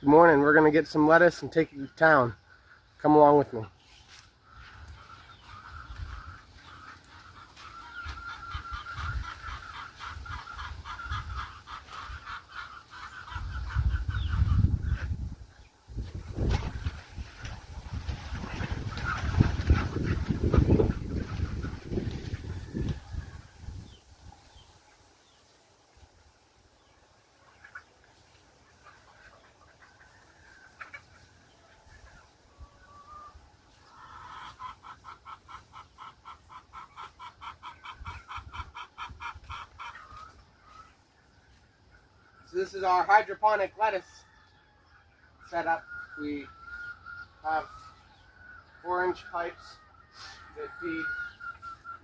Good morning. We're going to get some lettuce and take it to town. Come along with me. So this is our hydroponic lettuce setup. We have 4-inch pipes that feed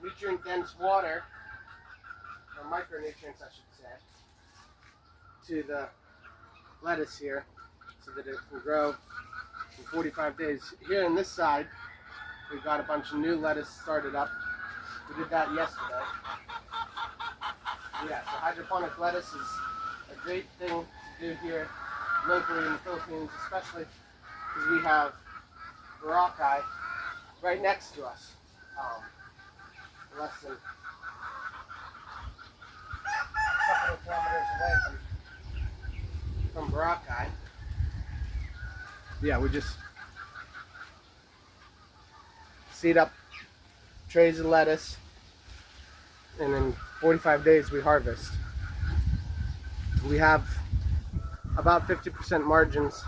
nutrient-dense water, or micronutrients I should say, to the lettuce here so that it can grow in 45 days. Here on this side, we've got a bunch of new lettuce started up. We did that yesterday. Yeah, so hydroponic lettuce is a great thing to do here locally in the Philippines, especially because we have Boracay right next to us, less than a couple of kilometers away from Boracay. Yeah, we just seed up trays of lettuce, and in 45 days we harvest. We have about 50% margins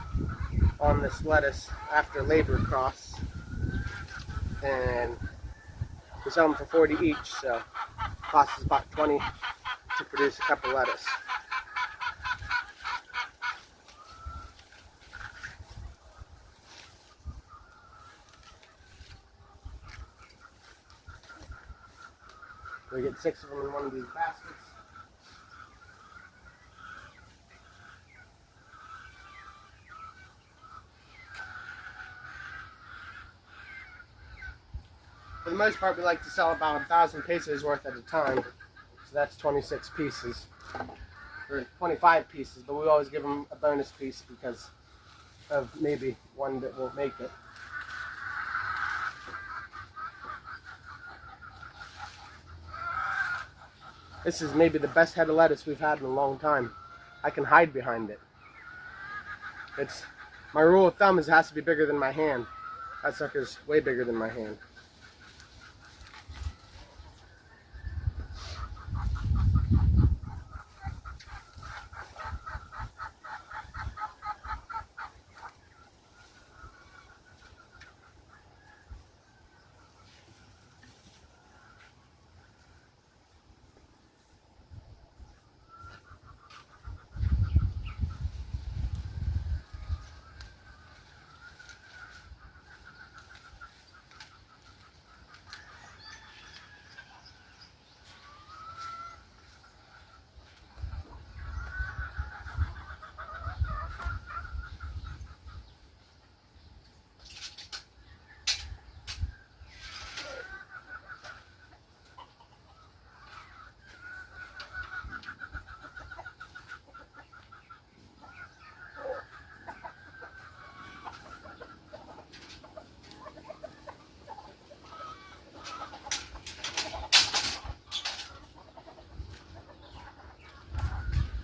on this lettuce after labor costs, and we sell them for 40 each, so it costs us about 20 to produce a cup of lettuce. We get 6 of them in one of these baskets. For the most part, we like to sell about 1,000 pesos worth at a time. So that's 26 pieces, or 25 pieces, but we always give them a bonus piece because of maybe one that won't make it. This is maybe the best head of lettuce we've had in a long time. I can hide behind it. My rule of thumb is it has to be bigger than my hand. That sucker's way bigger than my hand.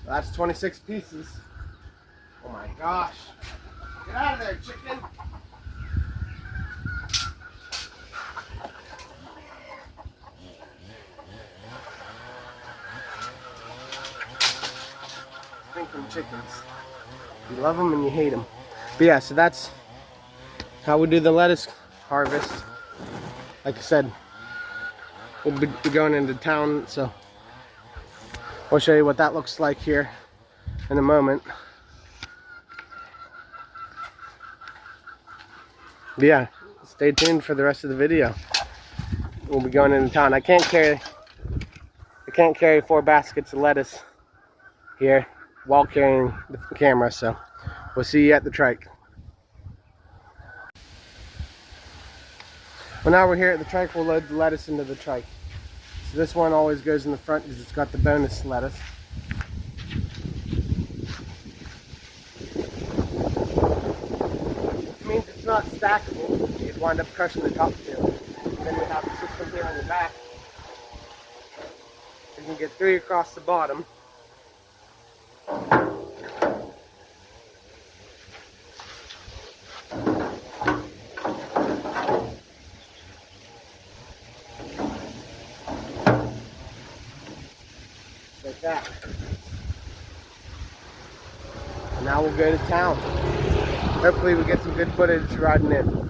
That's 26 pieces. Oh my gosh. Get out of there, chicken. Stinking chickens. You love them and you hate them. But yeah, so that's how we do the lettuce harvest. Like I said, we'll be going into town, so I'll show you what that looks like here in a moment. But yeah, stay tuned for the rest of the video. We'll be going into town. I can't carry 4 baskets of lettuce here while carrying the camera, so we'll see you at the trike. Well, now we're here at the trike. We'll load the lettuce into the trike. So this one always goes in the front because it's got the bonus lettuce. not stackable, you'd wind up crushing the top too. Then you have the system here on the back. You can get 3 across the bottom. Like that. And now we'll go to town. Hopefully we get some good footage riding in.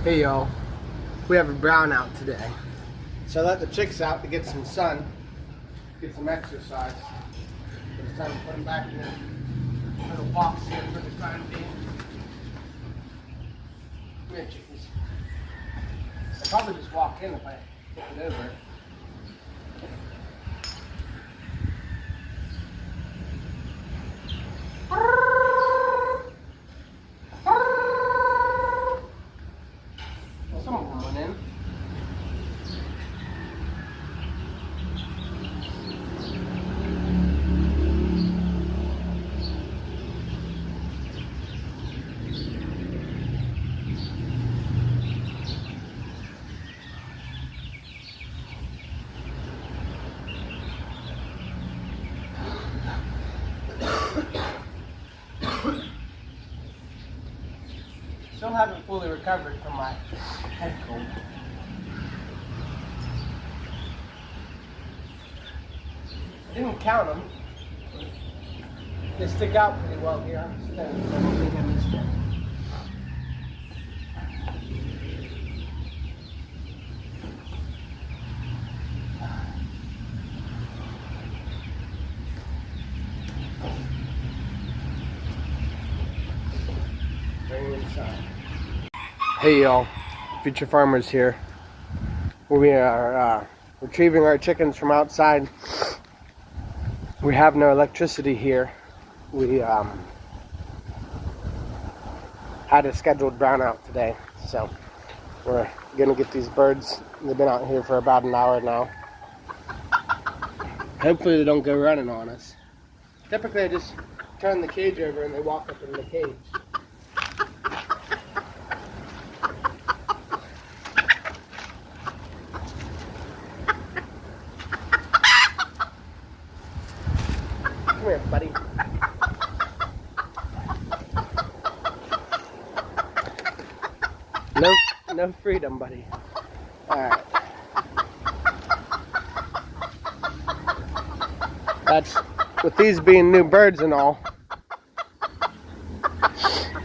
Hey y'all, we have a brownout today. So I let the chicks out to get some sun, get some exercise. It's time to put them back in their little box here for the time being. Come here, chickens. I'd probably just walk in if I took it over. Well, some of them went in. Still haven't fully recovered from my head cold. I didn't count them. They stick out pretty well here. I don't think I missed it. Bring them inside. Hey y'all, Future Farmers here. We are retrieving our chickens from outside. We have no electricity here. We had a scheduled brownout today, so we're gonna get these birds. They've been out here for about an hour now. Hopefully they don't go running on us. Typically I just turn the cage over and they walk up in the cage. Come here, buddy. No freedom, buddy. Alright. That's, with these being new birds and all,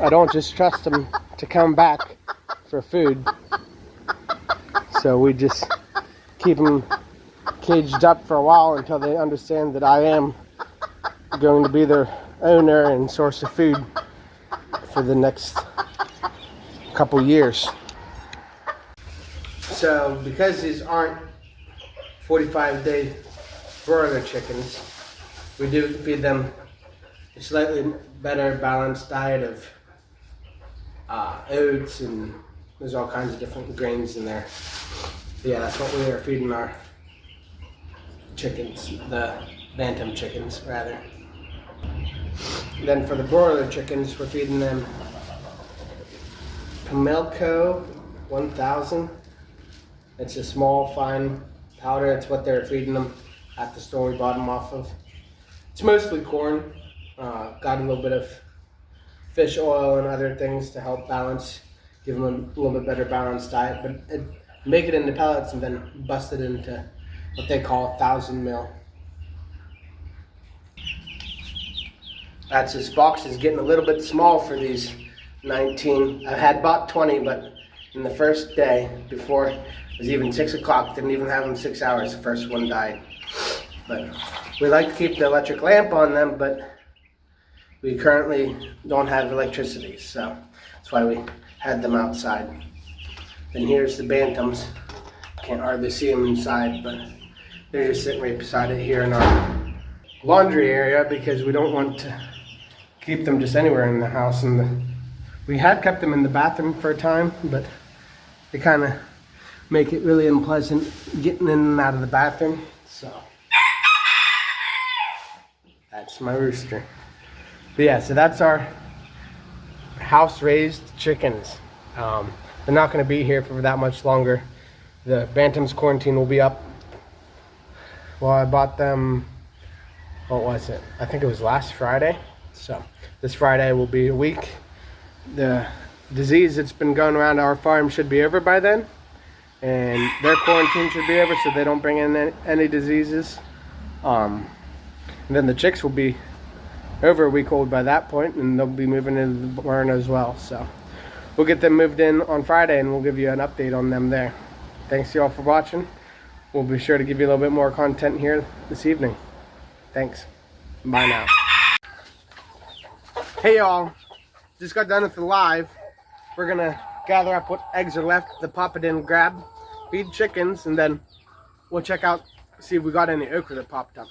I don't just trust them to come back for food. So we just keep them caged up for a while until they understand that I am going to be their owner and source of food for the next couple years. So because these aren't 45-day broiler chickens, we do feed them a slightly better balanced diet of oats, and there's all kinds of different grains in there. Yeah, that's what we are feeding our chickens, the bantam chickens rather. Then for the broiler chickens, we're feeding them Pamelco 1000. It's a small, fine powder. It's what they're feeding them at the store we bought them off of. It's mostly corn. Got a little bit of fish oil and other things to help balance, give them a little bit better balanced diet. But make it into pellets and then bust it into what they call 1000 mil. This box is getting a little bit small for these 19. I had bought 20, but in the first day, before it was even 6 o'clock, didn't even have them 6 hours, the first one died. But we like to keep the electric lamp on them, but we currently don't have electricity, so that's why we had them outside. Then here's the bantams. Can't hardly see them inside, but they're just sitting right beside it here in our laundry area because we don't want to keep them just anywhere in the house. And we had kept them in the bathroom for a time, but they kind of make it really unpleasant getting in and out of the bathroom. So that's my rooster. But yeah, so that's our house-raised chickens. They're not going to be here for that much longer. The Bantam's quarantine will be up. Well, I bought them, what was it? I think it was last Friday. So this Friday will be a week. The disease that's been going around our farm should be over by then. And their quarantine should be over so they don't bring in any diseases. And then the chicks will be over a week old by that point, and they'll be moving into the barn as well. So we'll get them moved in on Friday and we'll give you an update on them there. Thanks y'all for watching. We'll be sure to give you a little bit more content here this evening. Thanks. Bye now. Hey y'all, just got done with the live. We're gonna gather up what eggs are left to pop it in and grab, feed chickens, and then we'll check out, see if we got any okra that popped up.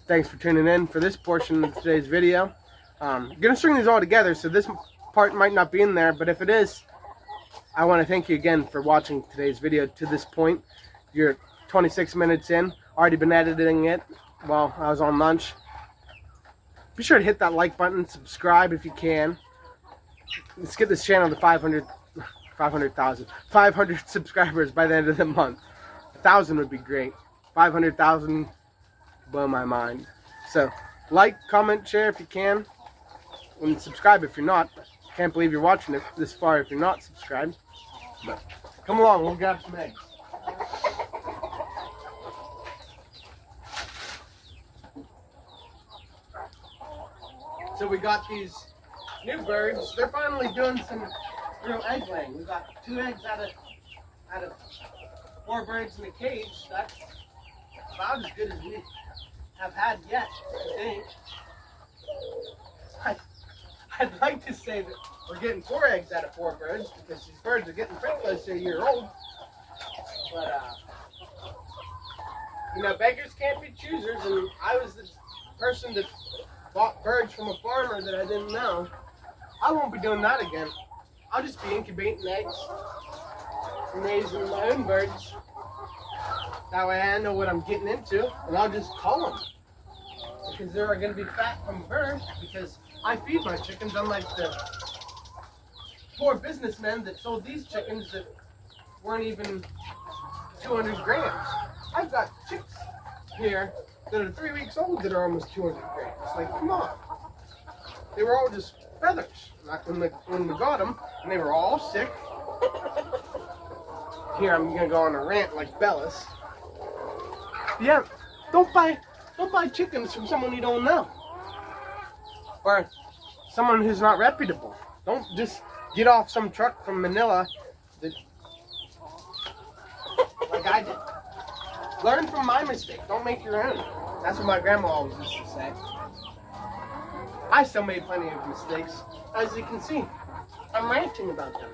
Thanks for tuning in for this portion of today's video. Gonna string these all together, so this part might not be in there, but if it is, I want to thank you again for watching today's video to this point. You're 26 minutes in, already been editing it while I was on lunch. Be sure to hit that like button, subscribe if you can. Let's get this channel to 500 subscribers by the end of the month. 1,000 would be great. 500,000, blow my mind. So, like, comment, share if you can, and subscribe if you're not. Can't believe you're watching it this far if you're not subscribed. But come along, we'll grab some eggs. So we got these new birds. They're finally doing some real egg laying. We got 2 eggs out of 4 birds in a cage. That's about as good as we have had yet, I think. I'd like to say that we're getting 4 eggs out of 4 birds because these birds are getting pretty close to a year old. But, you know, beggars can't be choosers, and I was the person that bought birds from a farmer that I didn't know. I won't be doing that again. I'll just be incubating eggs and raising my own birds. That way I know what I'm getting into, and I'll just call them. Because they're going to be fat from birth, because I feed my chickens, unlike the poor businessmen that sold these chickens that weren't even 200 grams. I've got chicks here that are 3 weeks old that are almost 200 grams. Like, come on. They were all just feathers. Like when we got them, and they were all sick. Here, I'm going to go on a rant like Bellis. Yeah, don't buy chickens from someone you don't know. Or someone who's not reputable. Don't just get off some truck from Manila that, like I did. Learn from my mistake. Don't make your own. That's what my grandma always used to say. I still made plenty of mistakes. As you can see, I'm ranting about them.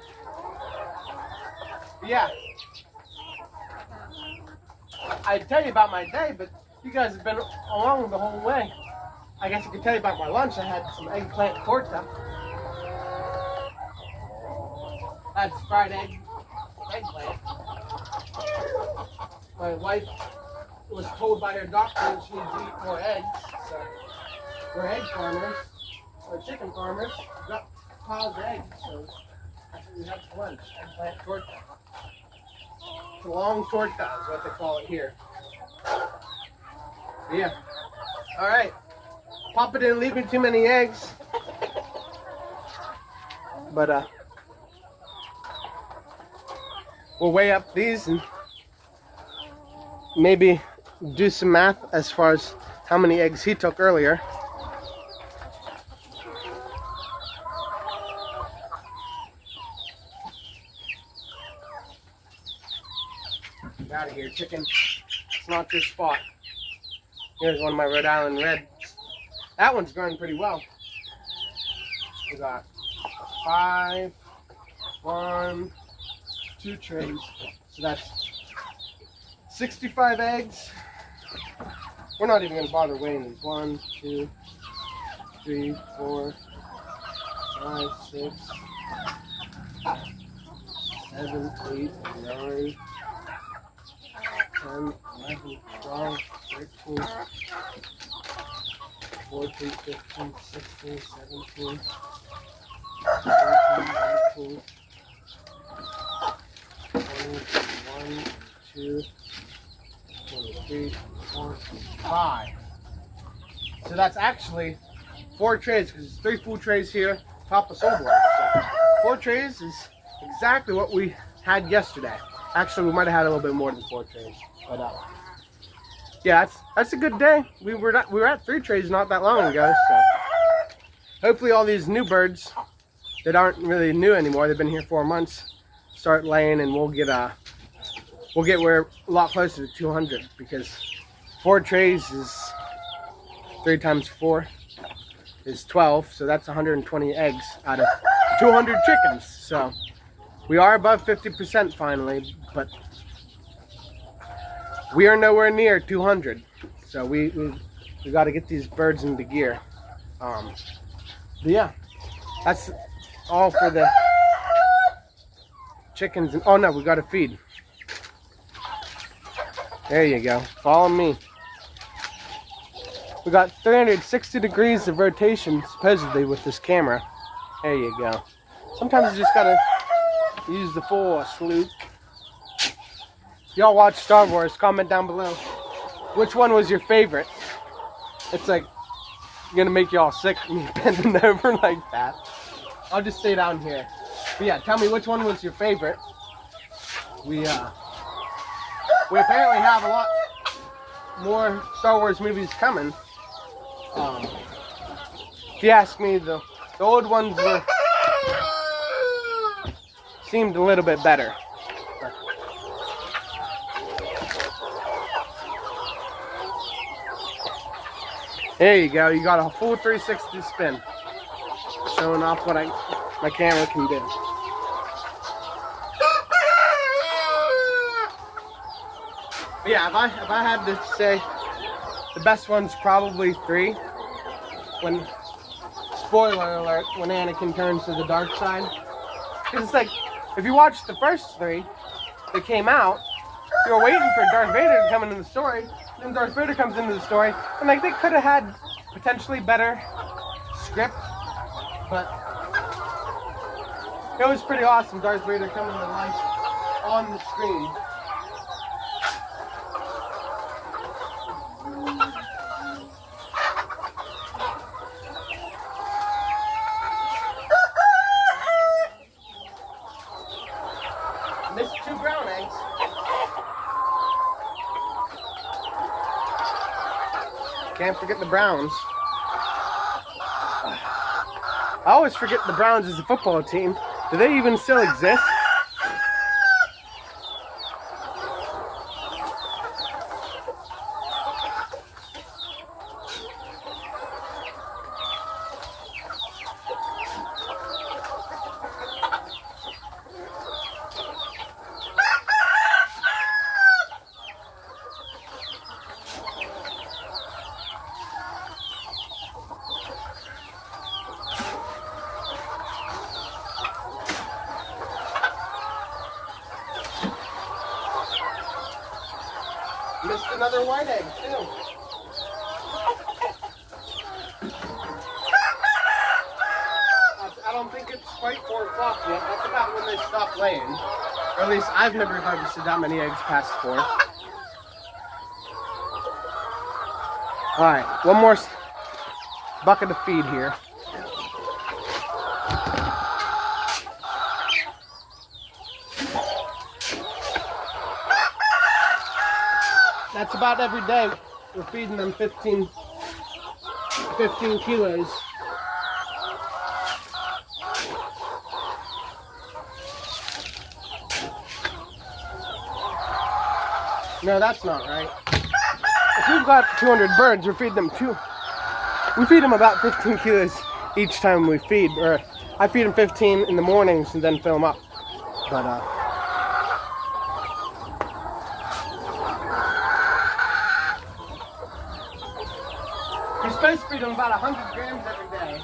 But yeah. I'd tell you about my day, but you guys have been along the whole way. I guess I could tell you about my lunch. I had some eggplant torta. That's fried eggplant. My wife was told by her doctor that she needs to eat more eggs. So we're egg farmers, or chicken farmers. We've got piles of eggs, so that's what we had for lunch. Eggplant torta. It's a long torta is what they call it here. Yeah. Alright. Pop it in, leaving too many eggs. But we'll weigh up these and maybe do some math as far as how many eggs he took earlier. Get out of here, chicken. It's not your spot. Here's one of my Rhode Island Reds. That one's growing pretty well. We got 5, 1, 2 trays. So that's 65 eggs. We're not even going to bother weighing these. 1, 2, 3, 4, 5, 6, 7, 8, 9, 10, 11, 12, 13, 14, 15, 16, 17, 18, 19, 20, 21, 2, 23, 4, 5. So that's actually 4 trays, because there's 3 full trays here, top of silverware. So 4 trays is exactly what we had yesterday. Actually, we might have had a little bit more than 4 trays. But yeah, that's a good day. We were at 3 trays not that long ago. So hopefully all these new birds that aren't really new anymore, they've been here 4 months, start laying, and we'll get where a lot closer to 200, because 4 trays is 3 times 4 is 12, so that's 120 eggs out of 200 chickens. So we are above 50% finally, but we are nowhere near 200. So we got to get these birds into gear. But yeah, that's all for the chickens. And oh no, we got to feed. There you go. Follow me. We got 360 degrees of rotation supposedly with this camera. There you go. Sometimes you just gotta use the full salute. If y'all watch Star Wars, comment down below which one was your favorite. It's like gonna make y'all sick, me bending over like that. I'll just stay down here. But yeah, tell me which one was your favorite. We apparently have a lot more Star Wars movies coming. If you ask me, the old ones seemed a little bit better. There you go. You got a full 360 spin, showing off what my camera can do. But yeah, if I had to say, the best one's probably 3. When, spoiler alert, when Anakin turns to the dark side. Because it's like, if you watch the first 3 that came out, you were waiting for Darth Vader to come into the story. Then Darth Vader comes into the story, and like they could have had potentially better script, but it was pretty awesome. Darth Vader coming to life on the screen. Missed 2 brown eggs. Can't forget the Browns. I always forget the Browns as a football team. Do they even still exist? Missed another white egg, too. I don't think it's quite 4 o'clock yet. That's about when they stop laying. Or at least I've never harvested that many eggs past 4. Alright, one more bucket of feed here. That's about every day. We're feeding them 15 kilos. No, that's not right. If we've got 200 birds, we feed them about 15 kilos each time we feed. Or I feed them 15 in the mornings and then fill them up. But you're supposed to feed them about 100 grams every day.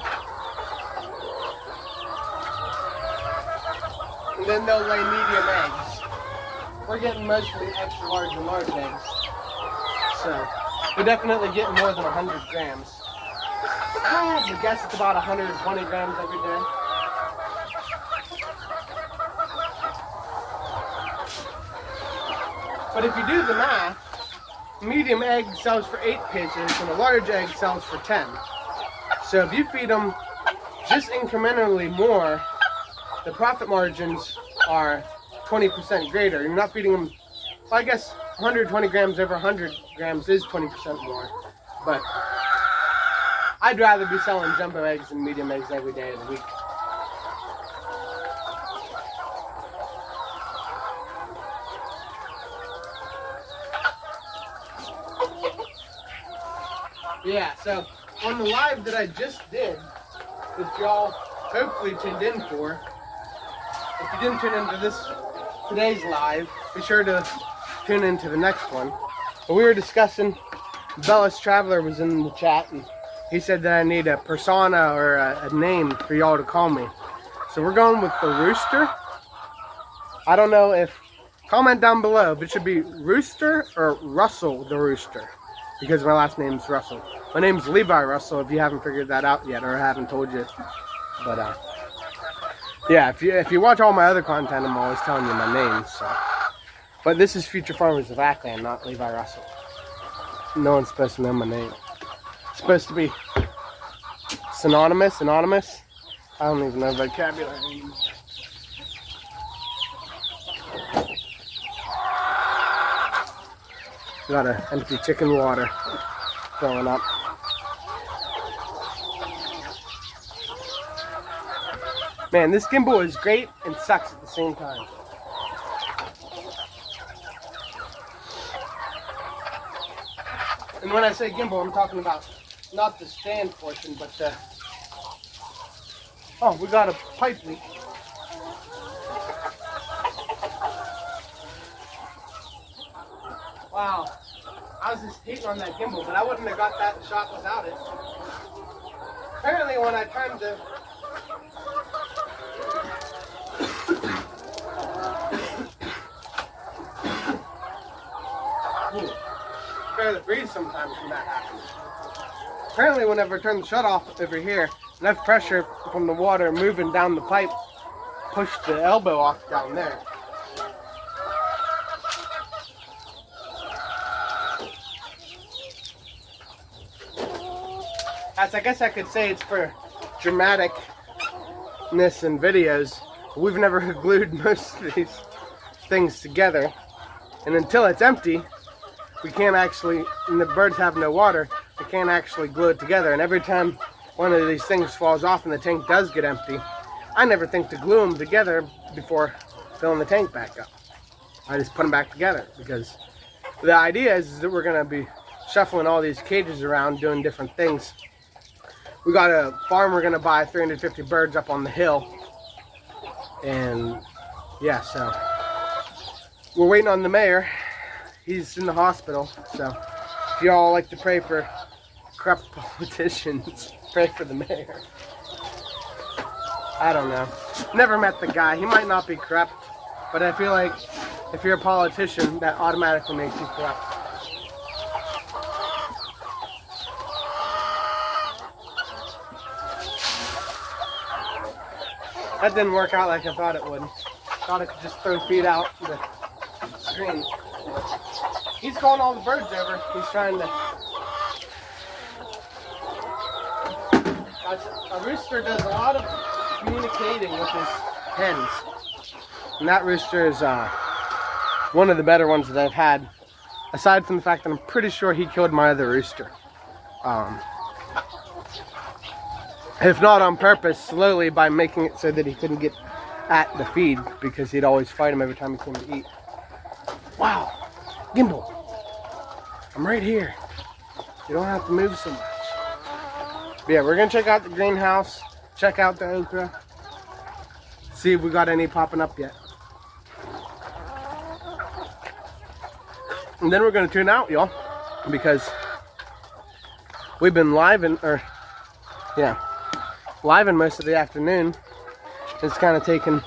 And then they'll lay medium eggs. We're getting mostly extra large and large eggs. So, we're definitely getting more than 100 grams. I would guess it's about 120 grams every day. But if you do the math, medium egg sells for 8 pesos and a large egg sells for 10. So if you feed them just incrementally more, the profit margins are 20% greater. You're not feeding them, well, I guess 120 grams over 100 grams is 20% more. But I'd rather be selling jumbo eggs and medium eggs every day of the week. Yeah, so on the live that I just did, that y'all hopefully tuned in for, if you didn't tune into today's live, be sure to tune into the next one. But we were discussing, Bellis Traveler was in the chat, and he said that I need a persona or a name for y'all to call me. So we're going with the Rooster. I don't know if, comment down below if it should be Rooster or Russell the Rooster, because my last name's Russell. My name's Levi Russell, if you haven't figured that out yet, or I haven't told you. But yeah, if you watch all my other content, I'm always telling you my name. So, but this is Future Farmers of Aklan, not Levi Russell. No one's supposed to know my name. It's supposed to be synonymous, anonymous. I don't even know vocabulary anymore. Got an empty chicken water filling up. Man, this gimbal is great and sucks at the same time. And when I say gimbal, I'm talking about not the stand portion, but the... Oh, we got a pipe leak. Wow. I was just hating on that gimbal, but I wouldn't have got that shot without it. Apparently when I turned the... barely breathe sometimes when that happens. Apparently whenever I turn the shut off over here, enough pressure from the water moving down the pipe pushed the elbow off down there. As I guess I could say it's for dramaticness in videos. We've never glued most of these things together. And until it's empty, we can't actually, and the birds have no water, we can't actually glue it together. And every time one of these things falls off and the tank does get empty, I never think to glue them together before filling the tank back up. I just put them back together because the idea is that we're going to be shuffling all these cages around doing different things. We got a farm we're going to buy 350 birds up on the hill. And yeah, so we're waiting on the mayor. He's in the hospital, so if y'all like to pray for corrupt politicians, pray for the mayor. I don't know. Never met the guy. He might not be corrupt, but I feel like if you're a politician, that automatically makes you corrupt. That didn't work out like I thought it would. Thought I could just throw feed out the screen. He's calling all the birds over. He's trying to... A rooster does a lot of communicating with his hens. And that rooster is one of the better ones that I've had. Aside from the fact that I'm pretty sure he killed my other rooster. If not on purpose, slowly by making it so that he couldn't get at the feed, because he'd always fight him every time he came to eat. Wow. Gimbal, I'm right here. You don't have to move so much. But yeah, we're gonna check out the greenhouse, check out the okra, see if we got any popping up yet. And then we're gonna tune out, y'all, because we've been living most of the afternoon. It's kind of taken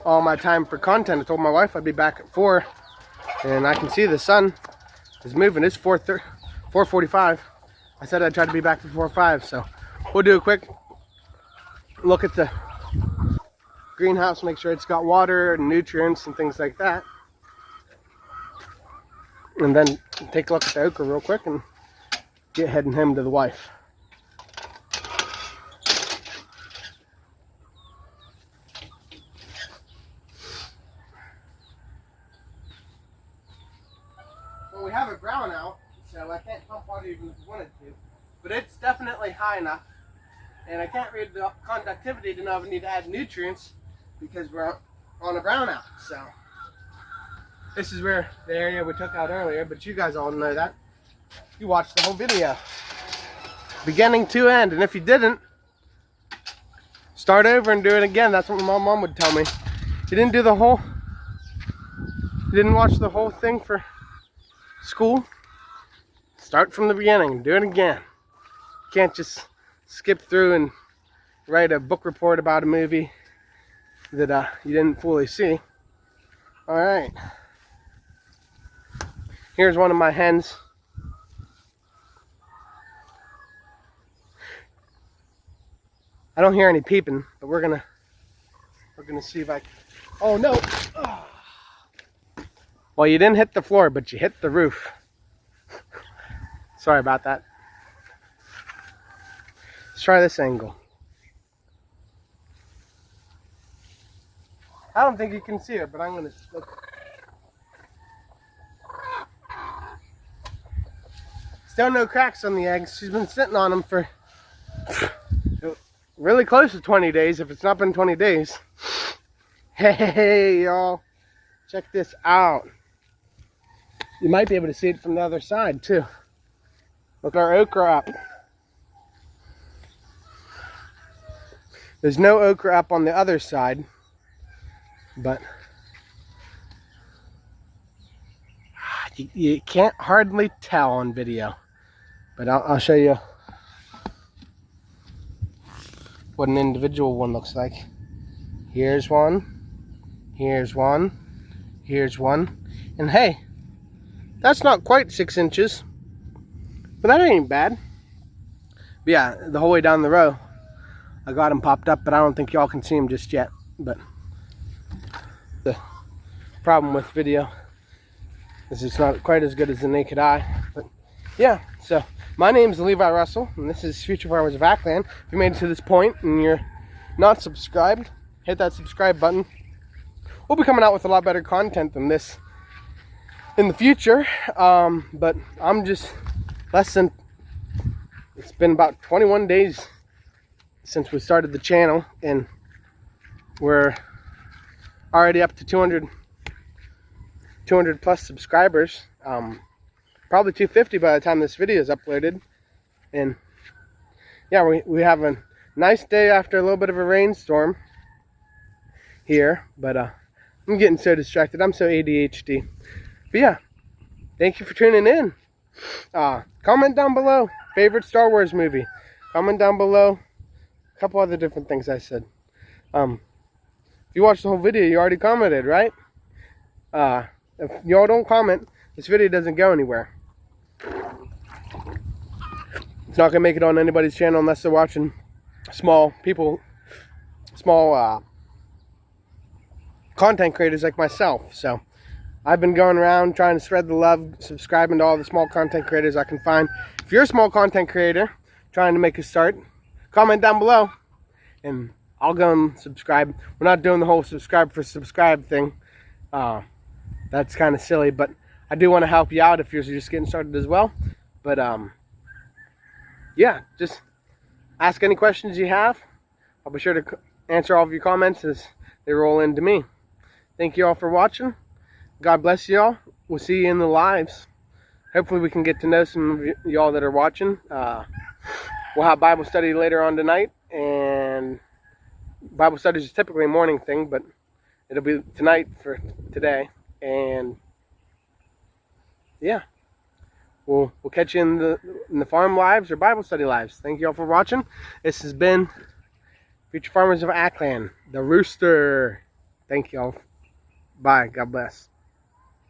all my time for content. I told my wife I'd be back at 4. And I can see the sun is moving. It's 4:45. I said I'd try to be back before 5, so we'll do a quick look at the greenhouse, make sure it's got water and nutrients and things like that. And then take a look at the okra real quick and get heading home to the wife. We have a brownout, so I can't pump water even if I wanted to, but it's definitely high enough, and I can't read the conductivity to know if we need to add nutrients because we're on a brownout. So this is where the area we took out earlier, but you guys all know that. You watched the whole video. beginning to end. And if you didn't, start over and do it again. That's what my mom would tell me. You didn't watch the whole thing for school, start from the beginning, do it again. You can't just skip through and write a book report about a movie that you didn't fully see. All right, here's one of my hens. I don't hear any peeping, but we're gonna see if I can. Oh no! Oh. Well, you didn't hit the floor, but you hit the roof. Sorry about that. Let's try this angle. I don't think you can see her, but I'm gonna look. Still no cracks on the eggs. She's been sitting on them for really close to 20 days, if it's not been 20 days. Hey, y'all. Check this out. You might be able to see it from the other side, too. Look at our okra up. There's no okra up on the other side, but you can't hardly tell on video. But I'll show you what an individual one looks like. Here's one, here's one, here's one, and hey, that's not quite 6 inches, but that ain't bad. But yeah, the whole way down the row, I got them popped up, but I don't think y'all can see them just yet. But the problem with video is it's not quite as good as the naked eye. But yeah, so my name is Levi Russell, and this is Future Farmers of Aklan. If you made it to this point and you're not subscribed, hit that subscribe button. We'll be coming out with a lot better content than this in the future, but I'm just it's been about 21 days since we started the channel, and we're already up to 200 plus subscribers. Probably 250 by the time this video is uploaded. And yeah, we have a nice day after a little bit of a rainstorm here, but I'm getting so distracted. I'm so ADHD. But yeah, thank you for tuning in. Comment down below favorite Star Wars movie. Comment down below a couple other different things I said. If you watched the whole video, you already commented, right? If y'all don't comment, this video doesn't go anywhere. It's not gonna make it on anybody's channel unless they're watching small content creators like myself. So I've been going around trying to spread the love, subscribing to all the small content creators I can find. If you're a small content creator trying to make a start, comment down below and I'll go and subscribe. We're not doing the whole subscribe for subscribe thing. That's kind of silly, but I do want to help you out if you're just getting started as well. But yeah, just ask any questions you have. I'll be sure to answer all of your comments as they roll into me. Thank you all for watching. God bless you all. We'll see you in the lives. Hopefully we can get to know some of y'all that are watching. We'll have Bible study later on tonight, and Bible study is typically a morning thing, but it'll be tonight for today. And yeah, we'll catch you in the farm lives or Bible study lives. Thank you all for watching. This has been Future Farmers of Aklan, the Rooster. Thank you all. Bye. God bless.